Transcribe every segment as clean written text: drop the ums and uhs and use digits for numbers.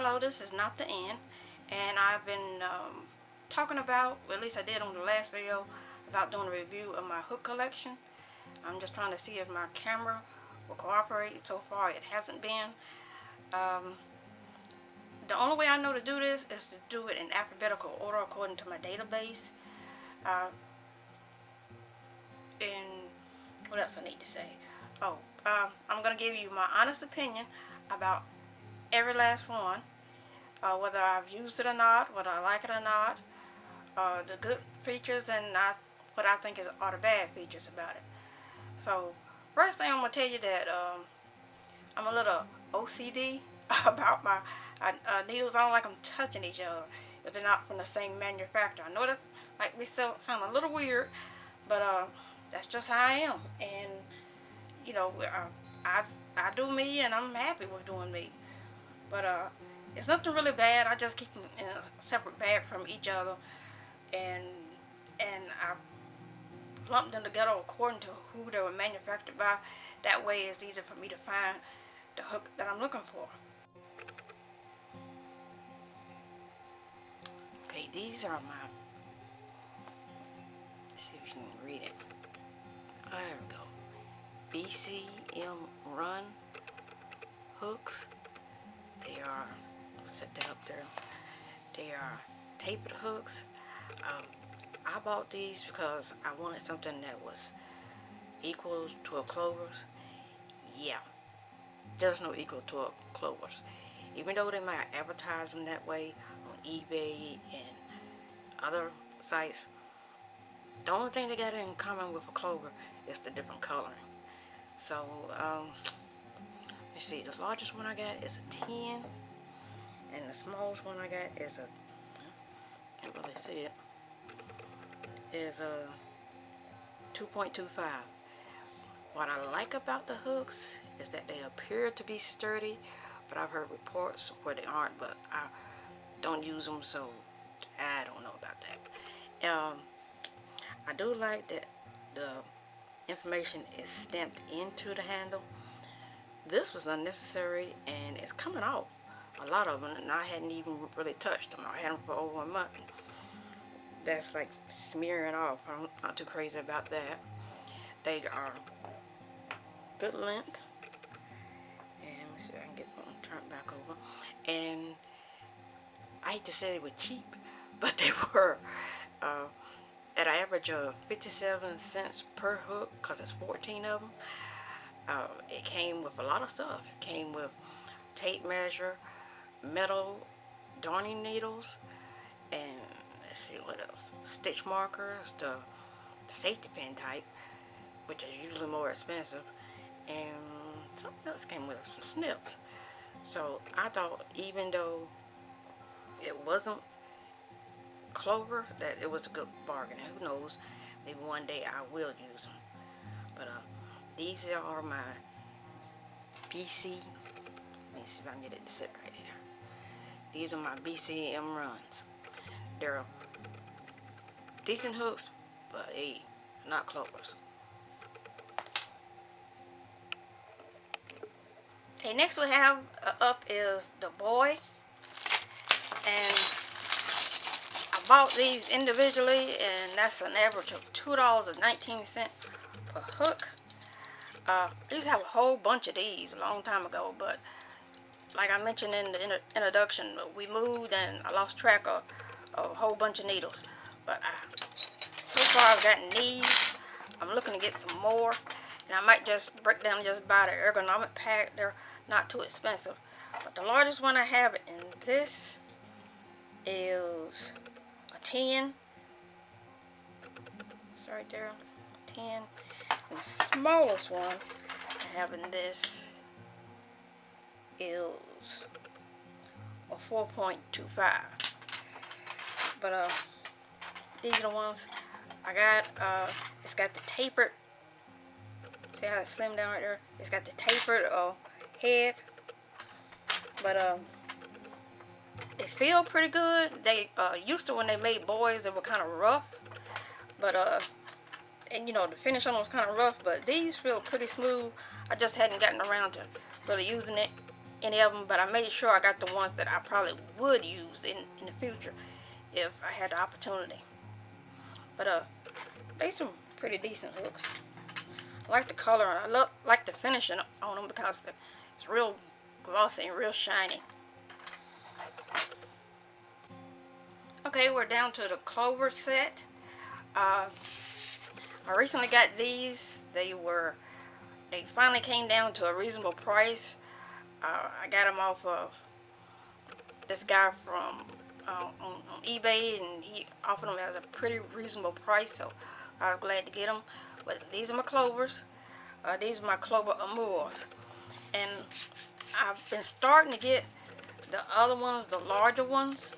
hello, this is not the end, and I've been talking about, well, at least I did on the last video, about doing a review of my hook collection. I'm just trying to see if my camera will cooperate. So far it hasn't been. The only way I know to do this is to do it in alphabetical order according to my database. And what else I need to say? Oh, I'm going to give you my honest opinion about every last one, whether I've used it or not, whether I like it or not, the good features and what I think are the bad features about it. So first thing I'm going to tell you that I'm a little OCD about my needles. I don't like them touching each other if they're not from the same manufacturer. I know that might be sound a little weird, but that's just how I am. And you know, I do me, and I'm happy with doing me. But it's nothing really bad. I just keep them in a separate bag from each other, and I lump them together according to who they were manufactured by. That way it's easier for me to find the hook that I'm looking for. Okay, these are my, let's see if you can read it. There we go. BCMRun hooks. They are, set that up there. They are tapered hooks. I bought these because I wanted something that was equal to a Clover's. Yeah, there's no equal to a Clover's. Even though they might advertise them that way on eBay and other sites, the only thing they got in common with a Clover is the different coloring. So, let me see, the largest one I got is a 10, and the smallest one I got is a, can't really see it, is a 2.25. What I like about the hooks is that they appear to be sturdy, but I've heard reports where they aren't, but I don't use them, so I don't know about that. I do like that the information is stamped into the handle. This was unnecessary, and it's coming off, a lot of them, and I hadn't even really touched them. I had them for over a month. That's like smearing off. I'm not too crazy about that. They are good length, and let me see if I can get one turned back over. And I hate to say they were cheap, but they were at an average of 57 cents per hook, because it's 14 of them. It came with a lot of stuff. It came with tape measure, metal darning needles, and let's see what else. Stitch markers, the safety pin type, which is usually more expensive, and something else came with, some snips. So I thought, even though it wasn't Clover, that it was a good bargain. And who knows, maybe one day I will use them. But these are my BC. Let me see if I can get it to sit right here. These are my BCMRuns. They're decent hooks, but hey, not Clovers. Okay, next we have up is the Boye, and I bought these individually, and that's an average of $2.19 per hook. I used to have a whole bunch of these a long time ago, but like I mentioned in the introduction, we moved and I lost track of a whole bunch of needles. But so far I've gotten these. I'm looking to get some more, and I might just break down and just buy the ergonomic pack. They're not too expensive. But the largest one I have in this is a 10. It's right there, 10. And the smallest one I have in this is a 4.25. But these are the ones I got. It's got the tapered, see how it's slimmed down right there? It's got the tapered head, but they feel pretty good. They used to, when they made Boyes, they were kind of rough, but and you know, the finish on them was kind of rough, but these feel pretty smooth. I just hadn't gotten around to really using it any of them, but I made sure I got the ones that I probably would use in the future if I had the opportunity. But they some pretty decent hooks. I like the color, and I like the finishing on them because it's real glossy and real shiny. Okay, we're down to the Clover set. I recently got these. They finally came down to a reasonable price. I got them off of this guy from on eBay, and he offered them at a pretty reasonable price, so I was glad to get them. But these are my Clovers. These are my Clover Amours, and I've been starting to get the other ones, the larger ones,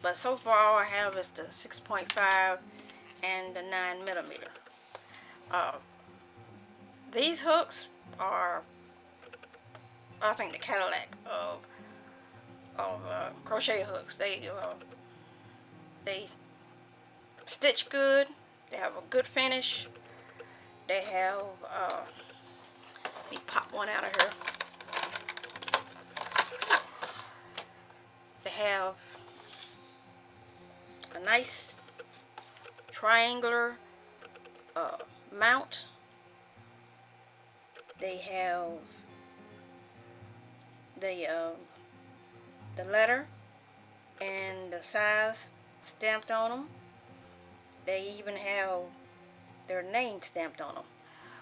but so far all I have is the 6.5 and the 9mm. These hooks are, I think, the Cadillac of crochet hooks. They stitch good. They have a good finish. They have let me pop one out of here. They have a nice triangular mount. They have the letter and the size stamped on them. They even have their name stamped on them.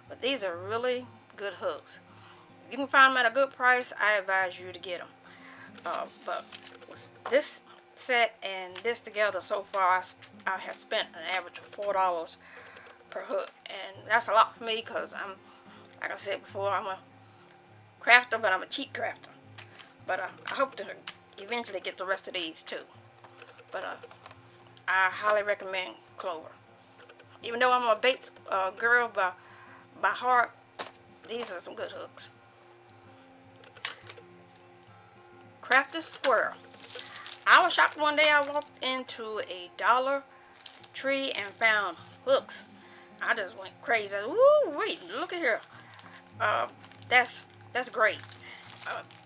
But these are really good hooks. If you can find them at a good price, I advise you to get them. But with this set and this together, so far I have spent an average of $4 per hook, and that's a lot for me because I'm, like I said before, I'm a crafter, but I'm a cheap crafter. But I hope to eventually get the rest of these too. But I highly recommend Clover. Even though I'm a Bates girl by heart, these are some good hooks. Crafted Square. I was shocked one day. I walked into a Dollar Tree and found hooks. I just went crazy. Woo, wait, look at here. That's great.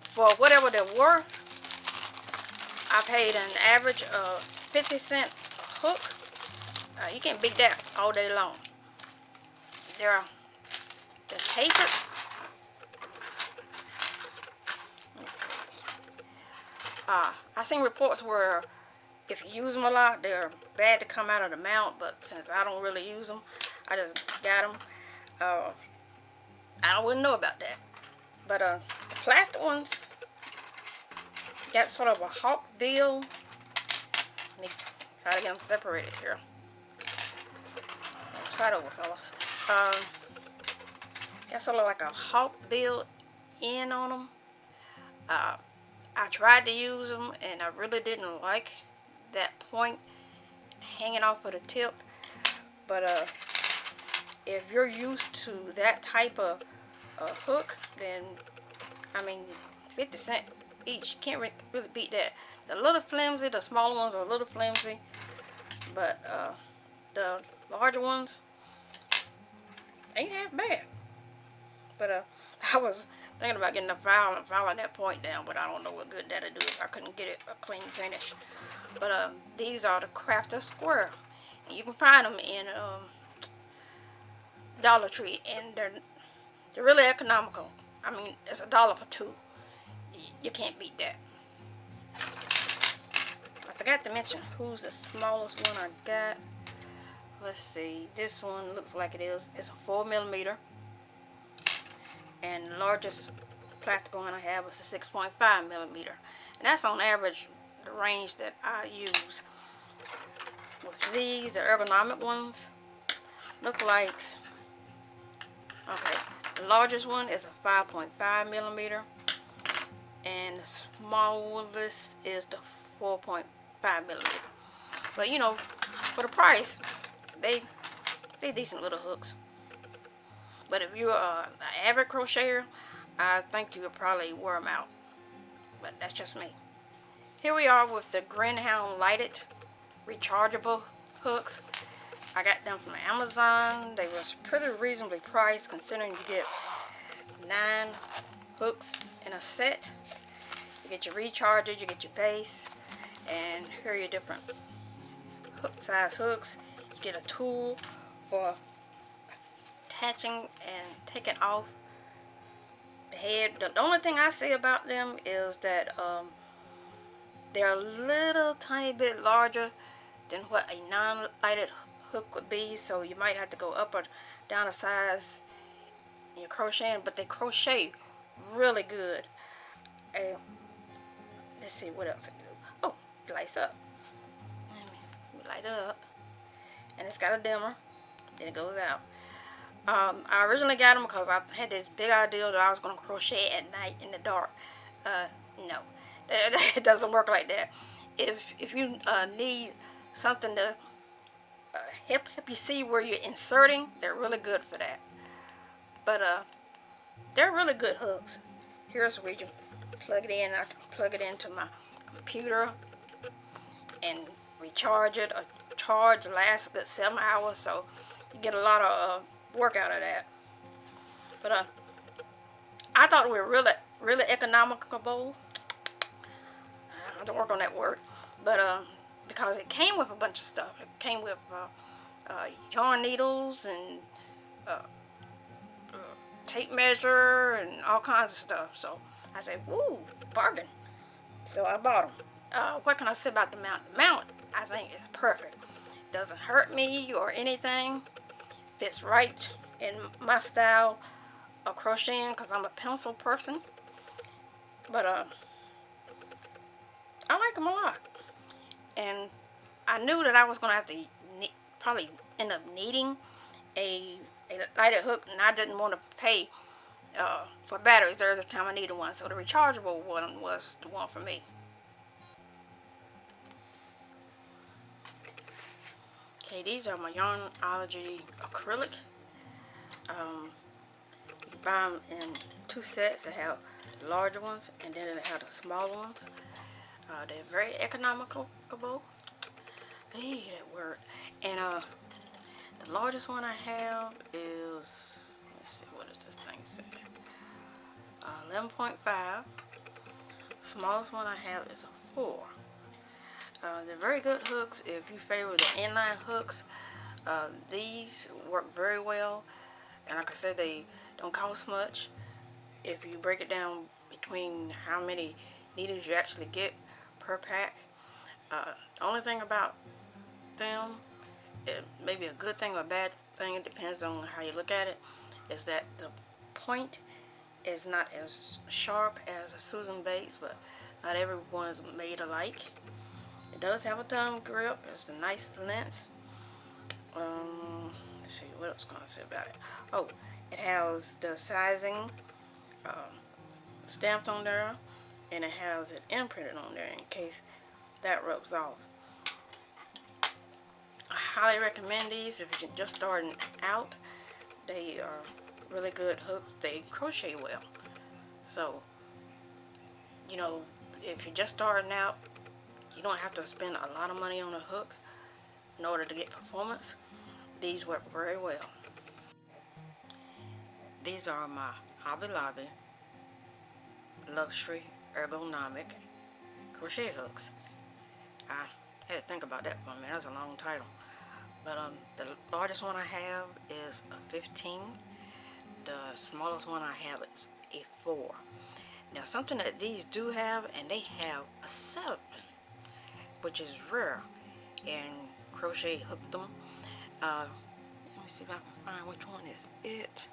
For whatever they're worth, I paid an average of 50-cent hook. You can't beat that all day long. They're tapered. Let's see. I seen reports where if you use them a lot, they're bad to come out of the mount, but since I don't really use them, I just got them. I wouldn't know about that. But the plastic ones got sort of a hawk bill. Let me try to get them separated here. Try it over, fellas. Got sort of like a hawk bill end on them. I tried to use them, and I really didn't like that point hanging off of the tip. But if you're used to that type of hook, then I mean, 50 cents each, you can't really beat that. They're a little flimsy. The smaller ones are a little flimsy, but the larger ones ain't half bad. But I was thinking about getting a filing that point down, but I don't know what good that'll do if I couldn't get it a clean finish. But these are the Crafted Square, and you can find them in Dollar Tree, and they're really economical. I mean, it's $1 for 2. You can't beat that. I forgot to mention who's the smallest one I got. Let's see. This one looks like it is. It's a 4mm. And the largest plastic one I have is a 6.5mm. And that's on average the range that I use. With these, the ergonomic ones, look like, okay, the largest one is a 5.5mm. And the smallest is the 4.5mm. But you know, for the price, they decent little hooks. But if you're an avid crocheter, I think you would probably wear them out. But that's just me. Here we are with the Grenhound lighted rechargeable hooks. I got them from Amazon. They was pretty reasonably priced considering you get 9 hooks in a set. get your recharger, you get your base, and here are your different hook size hooks. You get a tool for attaching and taking off the head. The only thing I say about them is that they're a little tiny bit larger than what a non-lighted hook would be, so you might have to go up or down a size in your crocheting, but they crochet really good. And let's see what else I can do. Oh, it lights up. Let me light it up. And it's got a dimmer. Then it goes out. I originally got them because I had this big idea that I was going to crochet at night in the dark. No. It doesn't work like that. If you need something to help you see where you're inserting, they're really good for that. But they're really good hooks. Here's where you plug it in. I can plug it into my computer and recharge it. A charge lasts a good 7 hours, so you get a lot of work out of that. But I thought we were really economical. I have to work on that word. But because it came with a bunch of stuff. It came with yarn needles and tape measure and all kinds of stuff. So I said, woo, bargain. So I bought them. What can I say about the mount? The mount, I think, is perfect. Doesn't hurt me or anything. Fits right in my style of crocheting because I'm a pencil person. But I like them a lot. And I knew that I was going to have to probably end up needing a lighted hook, and I didn't want to pay for batteries. There was a time I needed one, so the rechargeable one was the one for me. Okay, these are my Yarnology acrylic. You can buy them in 2 sets. They have the larger ones, and then they have the smaller ones. They're very economical. Hey, that word. And the largest one I have is, let's see, what does this thing say? 11.5. The smallest one I have is a 4. They're very good hooks if you favor the inline hooks. These work very well, and like I said, they don't cost much. If you break it down between how many needles you actually get per pack. The only thing about them, it may be a good thing or a bad thing, it depends on how you look at it, is that the point is not as sharp as a Susan Bates, but not everyone is made alike. It does have a thumb grip. It's a nice length. Let's see what else can I say about it. Oh, it has the sizing stamped on there, and it has it imprinted on there in case that rubs off. I highly recommend these if you're just starting out. They are really good hooks. They crochet well. So, you know, if you're just starting out, you don't have to spend a lot of money on a hook in order to get performance. These work very well. These are my Hobby Lobby Luxury Ergonomic crochet hooks. I had to think about that for a minute. That's a long title. But the largest one I have is a 15. The smallest one I have is a 4. Now, something that these do have, and they have a 7, which is rare in crochet hookdom. Let me see if I can find which one is it.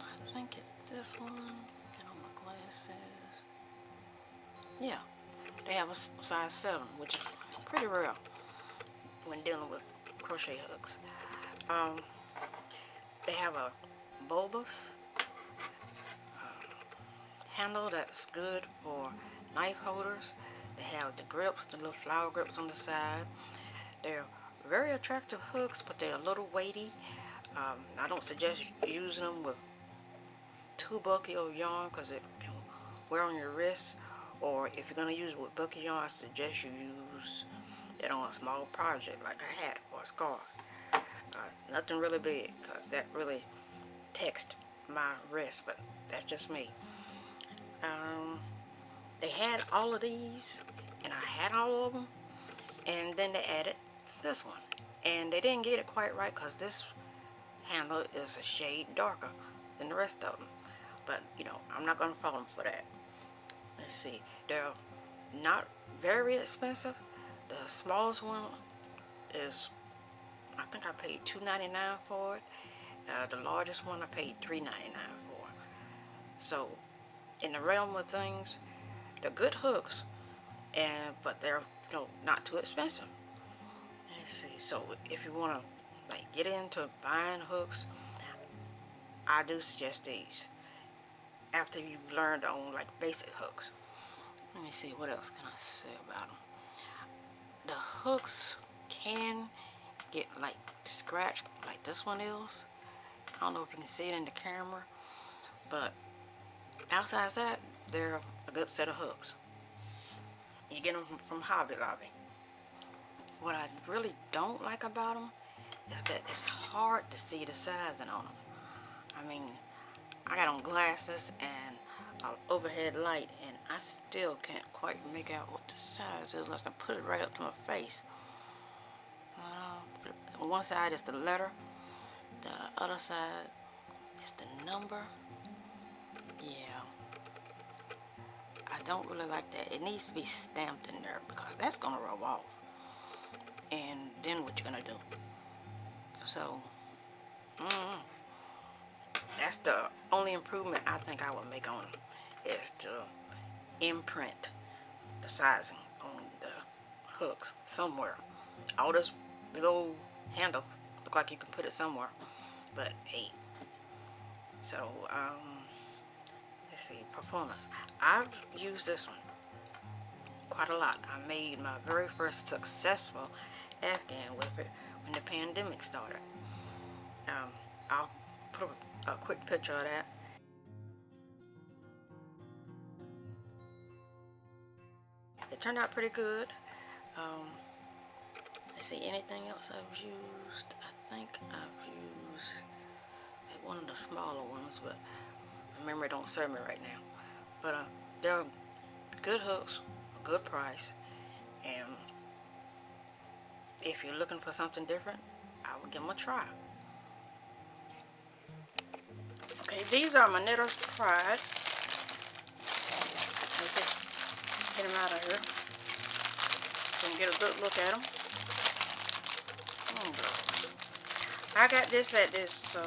I think it's this one. Get on my glasses. Yeah, they have a size 7, which is pretty rare when dealing with crochet hooks. They have a bulbous handle that's good for knife holders. They have the grips, the little flower grips on the side. They're very attractive hooks, but they're a little weighty. I don't suggest using them with too bulky of yarn because it can wear on your wrists. Or if you're going to use it with bulky yarn, I suggest you use it on a small project like a hat or a scarf. Nothing really big, because that really texts my wrist, but that's just me. They had all of these, and I had all of them, and then they added this one, and they didn't get it quite right because this handle is a shade darker than the rest of them. But you know, I'm not gonna fault them for that. Let's see, they're not very expensive. The smallest one is, I think I paid $2.99 for it. The largest one I paid $3.99 for. So in the realm of things, they're good hooks, but they're, you know, not too expensive. Let's see. So if you want to like get into buying hooks, I do suggest these after you've learned on like basic hooks. Let me see, what else can I say about them. The hooks can get like scratched like this one is. I don't know if you can see it in the camera, but outside that, they're a good set of hooks. You get them from Hobby Lobby. What I really don't like about them is that it's hard to see the sizing on them. I mean, I got on glasses and an overhead light, and I still can't quite make out what the size is unless I put it right up to my face. On one side is the letter, the other side is the number. Yeah, I don't really like that. It needs to be stamped in there because that's gonna rub off. And then what you gonna do? So, that's the only improvement I think I would make on them, is to imprint the sizing on the hooks somewhere. All this big old handle look like you can put it somewhere, but hey. So let's see, performance. I've used this one quite a lot. I made my very first successful Afghan with it when the pandemic started. I'll put a quick picture of that. It turned out pretty good. Let's see, anything else I've used? I think I've used like one of the smaller ones, but my memory don't serve me right now. But they're good hooks, a good price, and if you're looking for something different, I would give them a try. Okay, these are my Knitter's Pride. Let me get them out of here so you can get a good look at them. I got this at this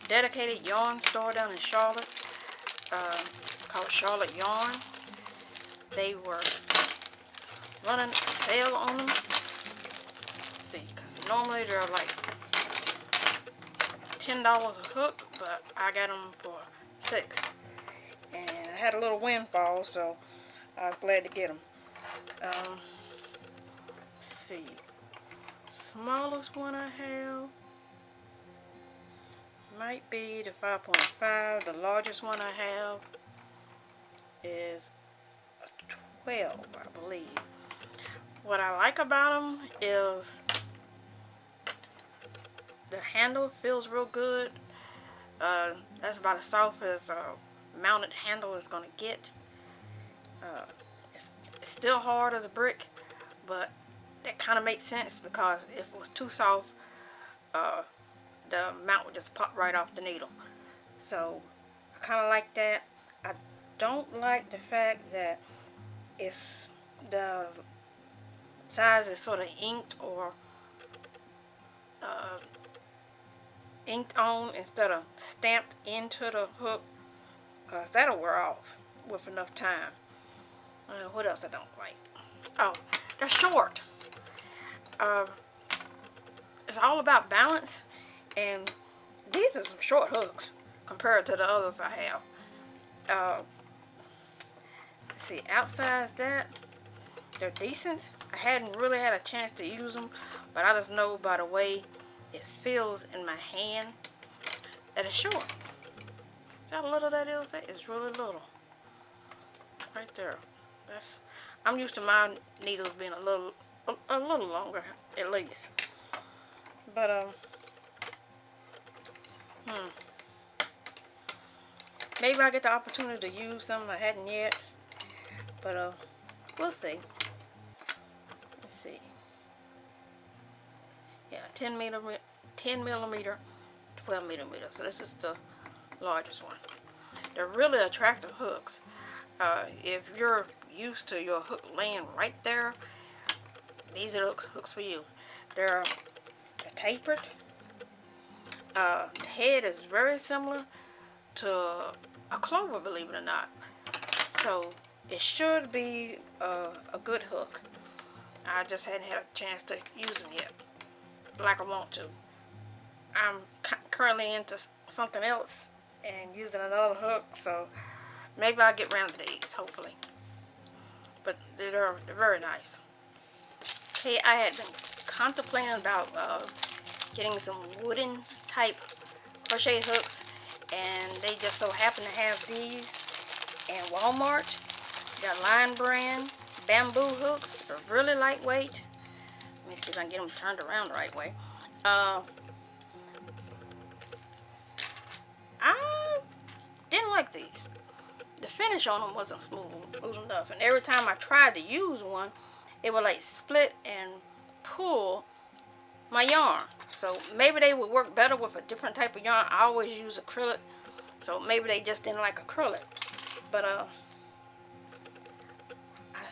dedicated yarn store down in Charlotte, called Charlotte Yarn. They were running a sale on them. Let's see, because normally they're like $10 a hook, but I got them for $6, and I had a little windfall, so I was glad to get them. Let's see, smallest one I have might be the 5.5. The largest one I have is a 12, I believe. What I like about them is the handle feels real good. That's about as soft as a mounted handle is going to get. It's still hard as a brick, but that kind of makes sense because if it was too soft, the mount would just pop right off the needle. So I kind of like that. I don't like the fact that it's the size is sort of inked or inked on instead of stamped into the hook, because that'll wear off with enough time. What else I don't like? Oh, they're short. It's all about balance, and these are some short hooks compared to the others I have. Let's see, outside that, they're decent. I hadn't really had a chance to use them, but I just know by the way it feels in my hand that it's short. See how little that is? That is really little. Right there. I'm used to my needles being a little longer, at least. But maybe I get the opportunity to use them. I hadn't yet. but we'll see. Let's see. Yeah, 10 millimeter, 12 millimeter. So this is the largest one. They're really attractive hooks. If you're used to your hook laying right there, these are hooks for you. They're tapered. The head is very similar to a clover, believe it or not. So it should be a good hook. I just hadn't had a chance to use them yet, like I want to. I'm currently into something else and using another hook, so maybe I'll get around to these, hopefully. But they're very nice. Okay, I had been contemplating about getting some wooden type crochet hooks, and they just so happen to have these in Walmart. They're Line brand bamboo hooks. They're really lightweight. Let me see if I can get them turned around the right way. I didn't like these. The finish on them wasn't smooth enough, and every time I tried to use one, it would like split and pull my yarn. So maybe they would work better with a different type of yarn. I always use acrylic, so maybe they just didn't like acrylic. But I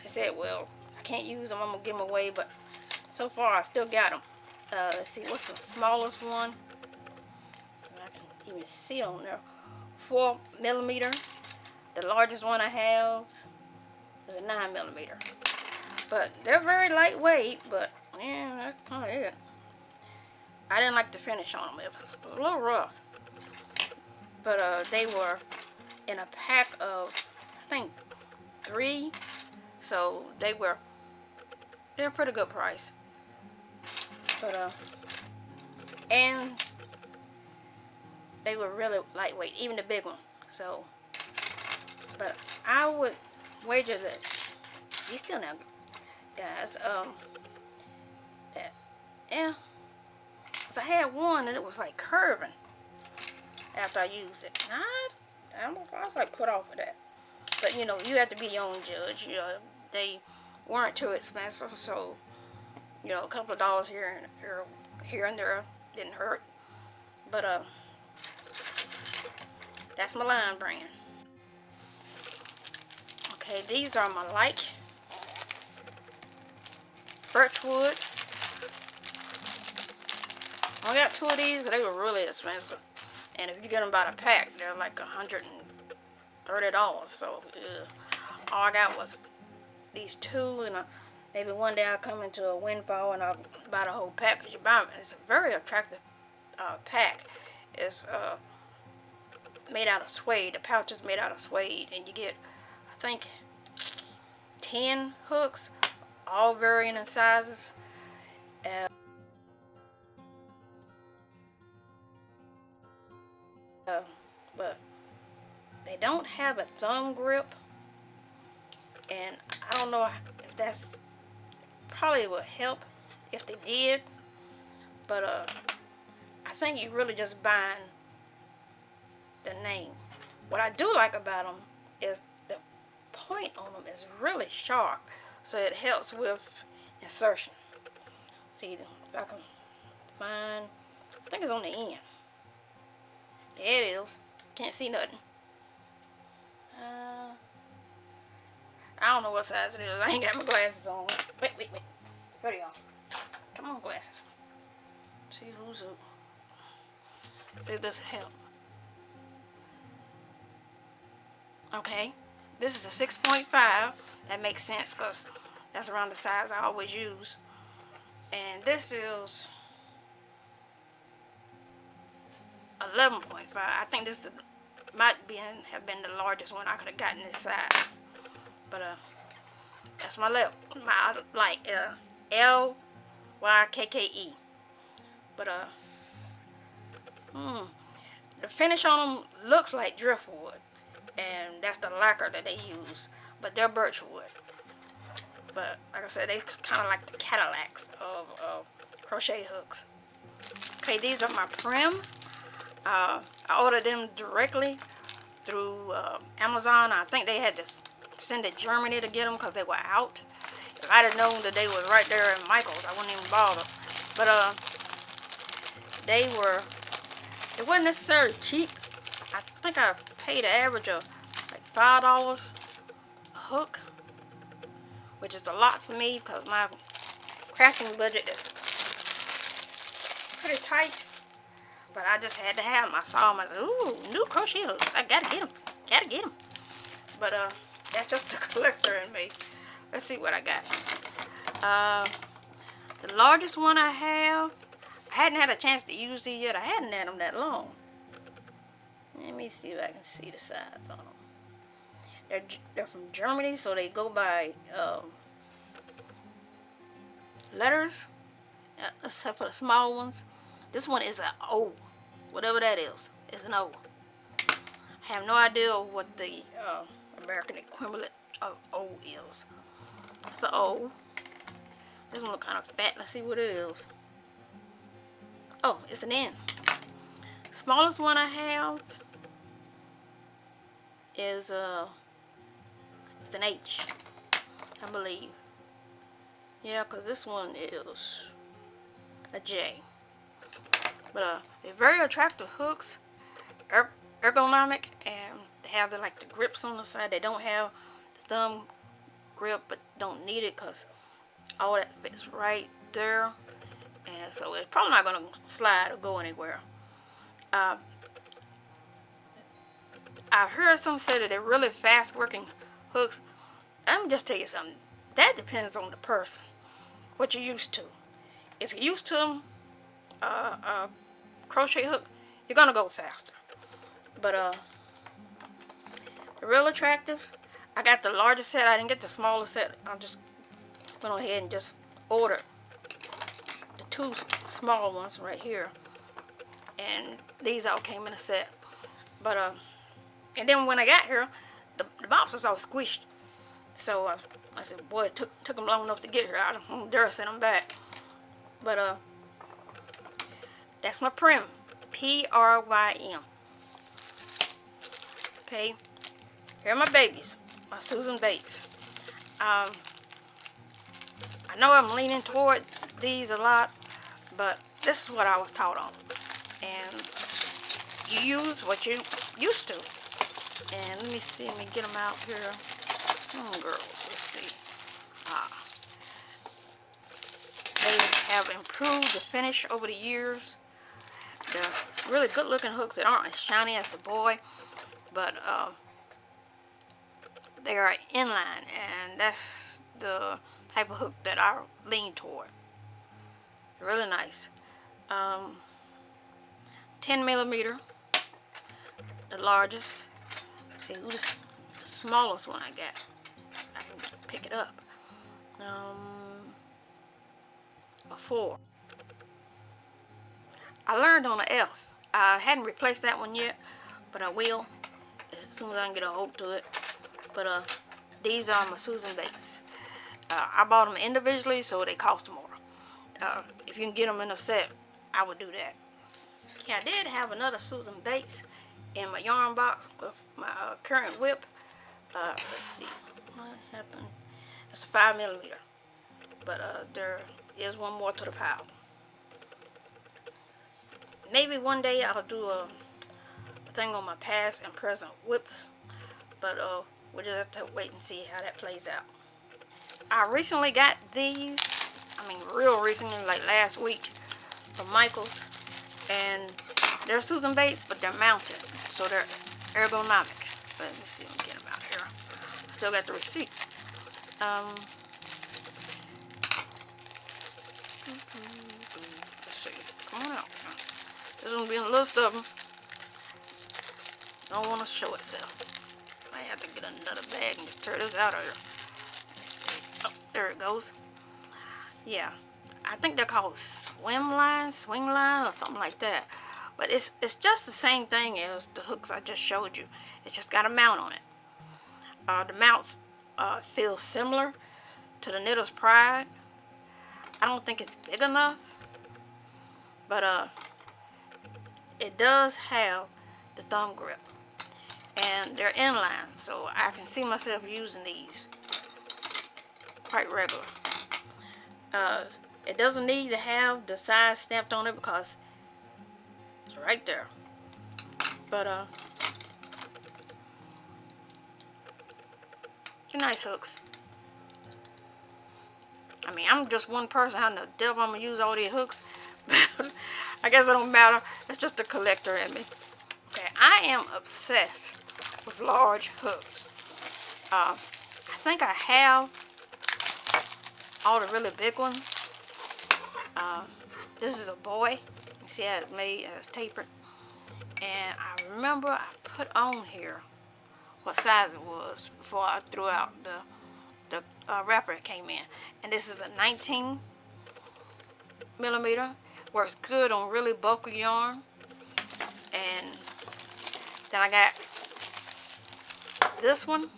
said, well, I can't use them, I'm gonna give them away. But so far I still got them. Let's see, what's the smallest one? I can even see on there. 4 millimeter. The largest one I have is a 9 millimeter. But they're very lightweight, but yeah, that's kind of it. I didn't like the finish on them. It was a little rough. But they were in a pack of, I think, 3. So they're a pretty good price. But and they were really lightweight, even the big one. So, but I would wager that he's still now, guys. That yeah, cause I had one and it was like curving after I used it. And I was like put off of that. But you know, you have to be your own judge. You know, they weren't too expensive, so you know, a couple of dollars here and there didn't hurt. But that's my Line brand. Okay, these are my Lykke Birchwood. I got 2 of these because they were really expensive. And if you get them by the pack, they're like $130. So all I got was these 2, and maybe one day I'll come into a windfall and I'll buy the whole pack. Because you buy them, it's a very attractive pack. It's made out of suede. The pouch is made out of suede, and you get, I think, 10 hooks, all varying in sizes. But they don't have a thumb grip, and I don't know if that's probably would help if they did. But I think you really just bind the name. What I do like about them is the point on them is really sharp, so it helps with insertion. See if I can find, I think it's on the end. There it is. Can't see nothing. I don't know what size it is. I ain't got my glasses on. Wait. Where they are? Come on, glasses. See who's who. See if this will help. Okay, this is a 6.5. That makes sense because that's around the size I always use. And this is 11.5. I think this might have been the largest one I could have gotten this size. But that's my Lykke Lykke. But the finish on them looks like driftwood, and that's the lacquer that they use. But they're birchwood. But like I said, they kind of like the Cadillacs of crochet hooks. Okay, these are my Prym. I ordered them directly through Amazon. I think they had this send to Germany to get them because they were out. If I'd have known that they were right there in Michael's, I wouldn't even bother. But it wasn't necessarily cheap. I think I paid an average of like $5 a hook, which is a lot for me because my crafting budget is pretty tight. But I just had to have them. I saw them. I said, ooh, new crochet hooks. I gotta get them. Gotta get them. But that's just the collector in me. Let's see what I got. The largest one I have, I hadn't had a chance to use these yet. I hadn't had them that long. Let me see if I can see the size on them. They're from Germany, so they go by letters, except for the small ones. This one is an O, whatever that is. It's an O. I have no idea what the American equivalent of O is. It's an O. This one looks kind of fat. Let's see what it is. Oh, it's an N. Smallest one I have is it's an H, I believe. Yeah, because this one is a J. But they're very attractive hooks, ergonomic, and they have the grips on the side. They don't have the thumb grip, but don't need it because all that fits right there, and so it's probably not going to slide or go anywhere. I've heard some say that they're really fast working hooks. Let me just tell you something. That depends on the person, what you're used to. If you're used to a crochet hook, you're gonna go faster. But they're real attractive. I got the largest set. I didn't get the smaller set. I just went ahead and just ordered the 2 small ones right here, and these all came in a set. But and then when I got here, the box was all squished. So I said, boy, it took them long enough to get here. I don't dare send them back. But that's my Prym, P-R-Y-M. Okay, here are my babies, my Susan Bates. I know I'm leaning toward these a lot, but this is what I was taught on. And you use what you're used to. And let me see, let me get them out here. Girls, let's see. They have improved the finish over the years. They're really good looking hooks. They aren't as shiny as the Boye, but they are inline, and that's the type of hook that I lean toward. Really nice. 10 millimeter, the largest. See, the smallest one I got. I can pick it up. A 4. I learned on an F. I hadn't replaced that one yet, but I will as soon as I can get a hold to it. But these are my Susan Bates. I bought them individually, so they cost more. If you can get them in a set, I would do that. Yeah, I did have another Susan Bates in my yarn box with my current whip. Let's see what happened. It's a 5 millimeter, but there is one more to the pile. Maybe one day I'll do a thing on my past and present whips, but we'll just have to wait and see how that plays out. I recently got these, I mean real recently, like last week, from Michael's, and they're Susan Bates, but they're mounted, so they're ergonomic. Let me see, let me get them out here. Still got the receipt. Let's see, come on out. There's gonna be a list of them. Don't want to show itself. I have to get another bag and just tear this out of here. Let's see. Oh, there it goes. Yeah, I think they're called swing line, or something like that. But it's just the same thing as the hooks I just showed you. It's just got a mount on it. The mounts feel similar to the Knitter's Pride. I don't think it's big enough, but it does have the thumb grip. And and they're inline, so I can see myself using these quite regular. It doesn't need to have the size stamped on it because it's right there. But they're nice hooks. I mean, I'm just one person. How the devil I'm gonna use all these hooks? I guess it don't matter. It's just a collector in me. Okay, I am obsessed with large hooks. I think I have all the really big ones. This is a Boye. You see how it's made, it's tapered. And I remember I put on here what size it was before I threw out the wrapper it came in. And this is a 19 millimeter. Works good on really bulky yarn. And then I got this one.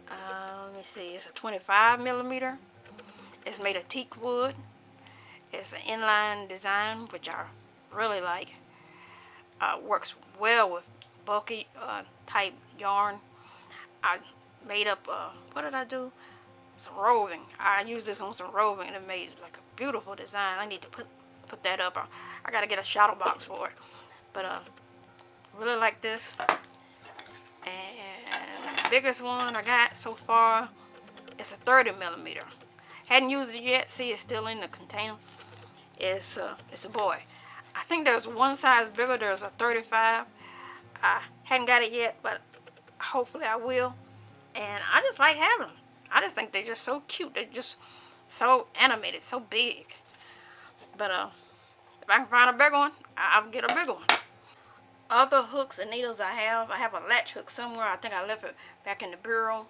Let me see. It's a 25 millimeter. It's made of teak wood. It's an inline design, which I really like. Works well with bulky type yarn. I made up, what did I do? Some roving. I used this on some roving and it made like a beautiful design. I need to put that up. I gotta get a shadow box for it. But really like this. And the biggest one I got so far is a 30 millimeter. Hadn't used it yet. See, it's still in the container. It's a Boye. I think there's one size bigger. There's a 35. I hadn't got it yet, but hopefully I will. And I just like having them. I just think they're just so cute. They're just so animated, so big. But if I can find a bigger one, I'll get a bigger one. Other hooks and needles I have a latch hook somewhere. I think I left it back in the bureau.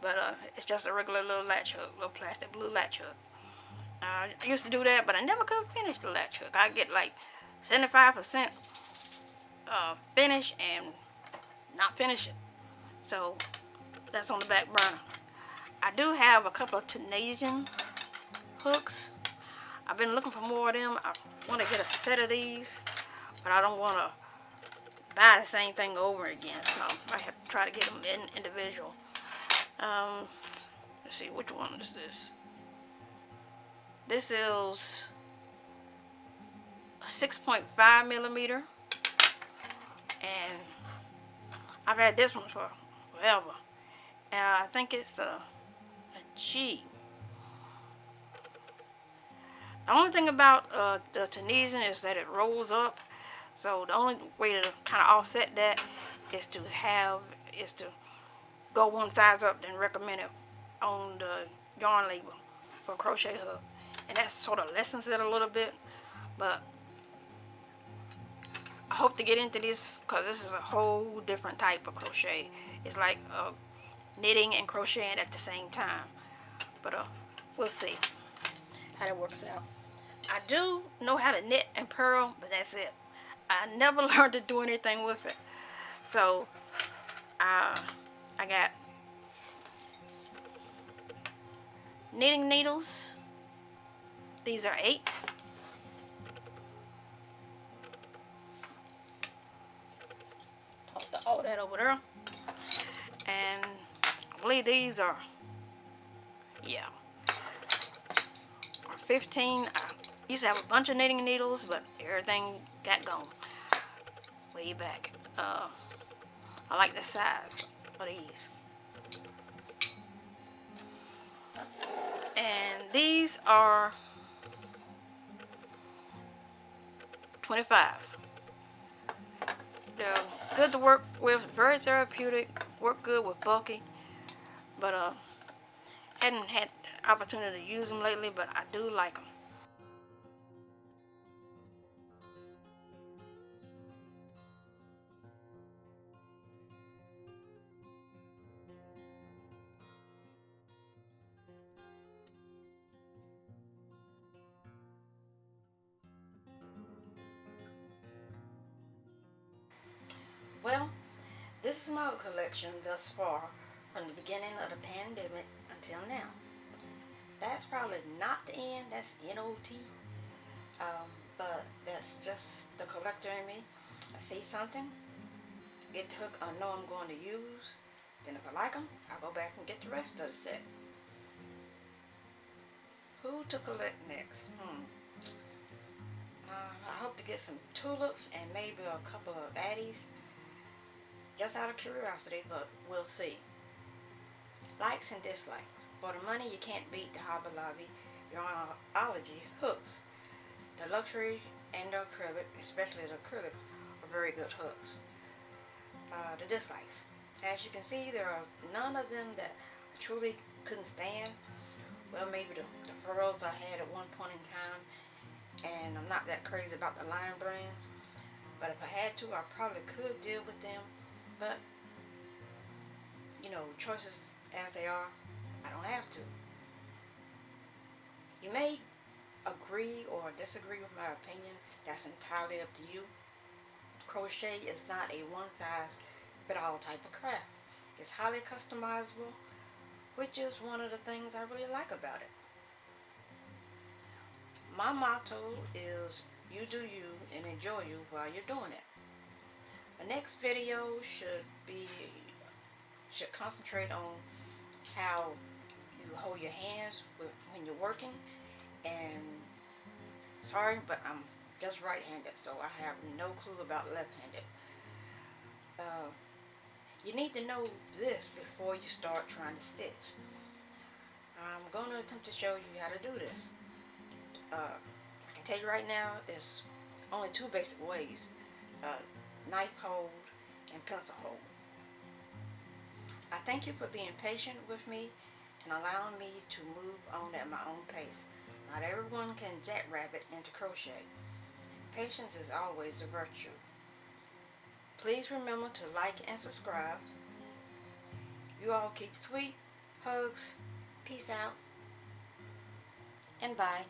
But it's just a regular little latch hook, little plastic blue latch hook. I used to do that, but I never could finish the latch hook. I get like 75% finish and not finish it. So that's on the back burner. I do have a couple of Tunisian hooks. I've been looking for more of them. I want to get a set of these, but I don't want to buy the same thing over again. So I have to try to get them individual. Let's see, which one is this? This is a 6.5 millimeter, and I've had this one for forever. And I think it's a G. The only thing about the Tunisian is that it rolls up. So the only way to kind of offset that is to go one size up, then recommend it on the yarn label for Crochet Hook. And that sort of lessens it a little bit. But I hope to get into this because this is a whole different type of crochet. It's like knitting and crocheting at the same time. But we'll see how that works out. I do know how to knit and purl, but that's it. I never learned to do anything with it. So I got knitting needles. These are 8. Toss all that over there. And I believe these are, yeah, are 15. I used to have a bunch of knitting needles, but everything got gone way back. I like the size of these. And these are 25s. They're good to work with, very therapeutic, work good with bulky, but hadn't had the opportunity to use them lately, but I do like them. Well, this is my collection thus far from the beginning of the pandemic until now. That's probably not the end, that's N-O-T. But that's just the collector in me. I see something, get the hook I know I'm going to use. Then if I like them, I'll go back and get the rest of the set. Who to collect next? I hope to get some tulips and maybe a couple of addies. Just out of curiosity, but we'll see. Likes and dislikes. For the money, you can't beat the Hobby Lobby Yarnology hooks. The luxury and the acrylic, especially the acrylics, are very good hooks. The dislikes. As you can see, there are none of them that I truly couldn't stand. Well, maybe the Furls I had at one point in time, and I'm not that crazy about the line brands. But if I had to, I probably could deal with them. But, you know, choices as they are, I don't have to. You may agree or disagree with my opinion. That's entirely up to you. Crochet is not a one-size-fits-all type of craft. It's highly customizable, which is one of the things I really like about it. My motto is you do you and enjoy you while you're doing it. The next video should concentrate on how you hold your hands when you're working. And sorry, but I'm just right-handed, so I have no clue about left-handed. You need to know this before you start trying to stitch. I'm going to attempt to show you how to do this. I can tell you right now, there's only two basic ways. Knife hold and pencil hold. I thank you for being patient with me and allowing me to move on at my own pace. Not everyone can jackrabbit into crochet. Patience is always a virtue. Please remember to like and subscribe. You all keep sweet. Hugs. Peace out. And bye.